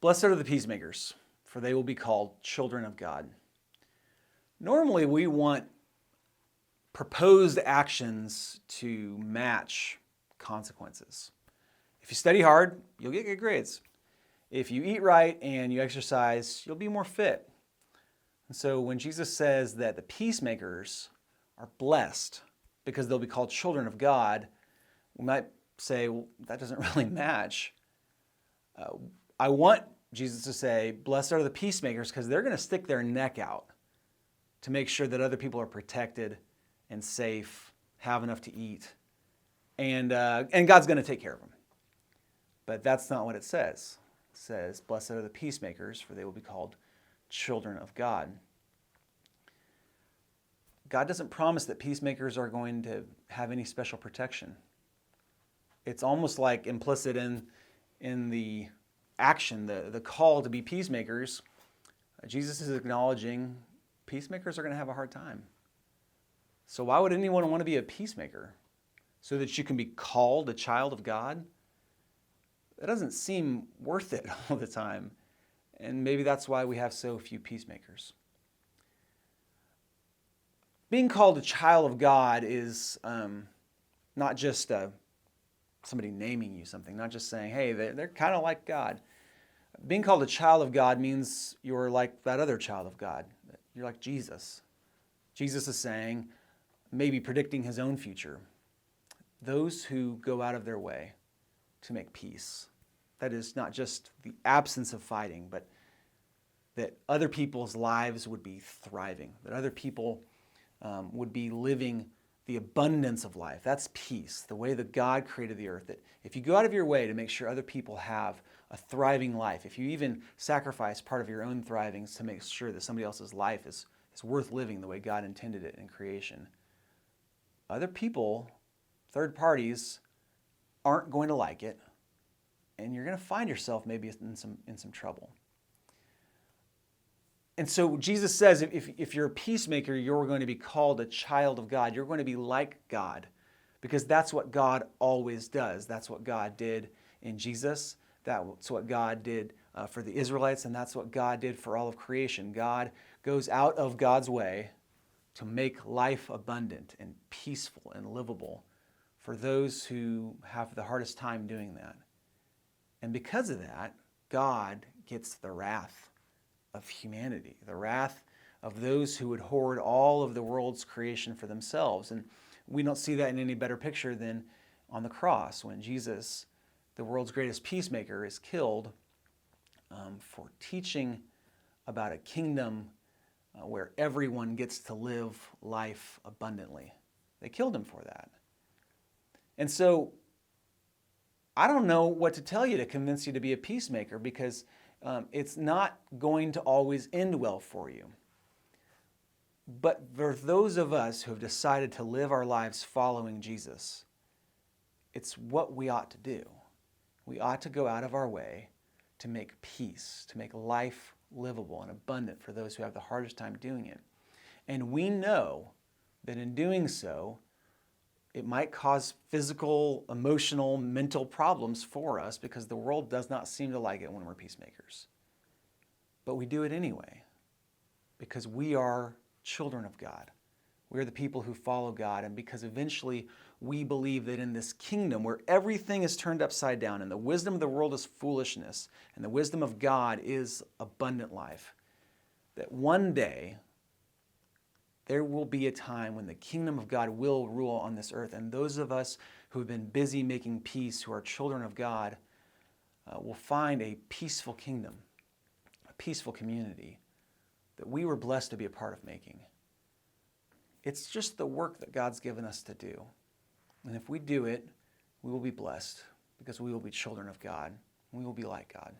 Blessed are the peacemakers, for they will be called children of God. Normally, we want proposed actions to match consequences. If you study hard, you'll get good grades. If you eat right and you exercise, you'll be more fit. And so when Jesus says that the peacemakers are blessed because they'll be called children of God, we might say, well, that doesn't really match. I want Jesus to say, blessed are the peacemakers, because they're going to stick their neck out to make sure that other people are protected and safe, have enough to eat, and God's going to take care of them. But that's not what it says. It says, blessed are the peacemakers, for they will be called children of God. God doesn't promise that peacemakers are going to have any special protection. It's almost like implicit in the action, the call to be peacemakers. Jesus is acknowledging peacemakers are going to have a hard time. So why would anyone want to be a peacemaker? So that you can be called a child of God? That doesn't seem worth it all the time. And maybe that's why we have so few peacemakers. Being called a child of God is not just somebody naming you something, not just saying, hey, they're kind of like God. Being called a child of God means you're like that other child of God. You're like Jesus. Jesus is saying, maybe predicting his own future, those who go out of their way to make peace. That is not just the absence of fighting, but that other people's lives would be thriving, that other people would be living the abundance of life. That's peace, the way that God created the earth. That if you go out of your way to make sure other people have a thriving life, if you even sacrifice part of your own thrivings to make sure that somebody else's life is worth living the way God intended it in creation, other people, third parties, aren't going to like it, and you're going to find yourself maybe in some trouble. And so Jesus says if you're a peacemaker, you're going to be called a child of God. You're going to be like God, because that's what God always does. That's what God did in Jesus. That's what God did for the Israelites, and that's what God did for all of creation. God goes out of God's way to make life abundant and peaceful and livable for those who have the hardest time doing that. And because of that, God gets the wrath of humanity, the wrath of those who would hoard all of the world's creation for themselves. And we don't see that in any better picture than on the cross, when Jesus, the world's greatest peacemaker, is killed for teaching about a kingdom where everyone gets to live life abundantly. They killed him for that. And so I don't know what to tell you to convince you to be a peacemaker, because it's not going to always end well for you. But for those of us who have decided to live our lives following Jesus, it's what we ought to do. We ought to go out of our way to make peace, to make life livable and abundant for those who have the hardest time doing it. And we know that in doing so, it might cause physical, emotional, mental problems for us, because the world does not seem to like it when we're peacemakers. But we do it anyway, because we are children of God. We are the people who follow God, and because eventually we believe that in this kingdom where everything is turned upside down and the wisdom of the world is foolishness and the wisdom of God is abundant life, that one day there will be a time when the kingdom of God will rule on this earth, and those of us who have been busy making peace, who are children of God, will find a peaceful kingdom, a peaceful community that we were blessed to be a part of making. It's just the work that God's given us to do. And if we do it, we will be blessed, because we will be children of God. We will be like God.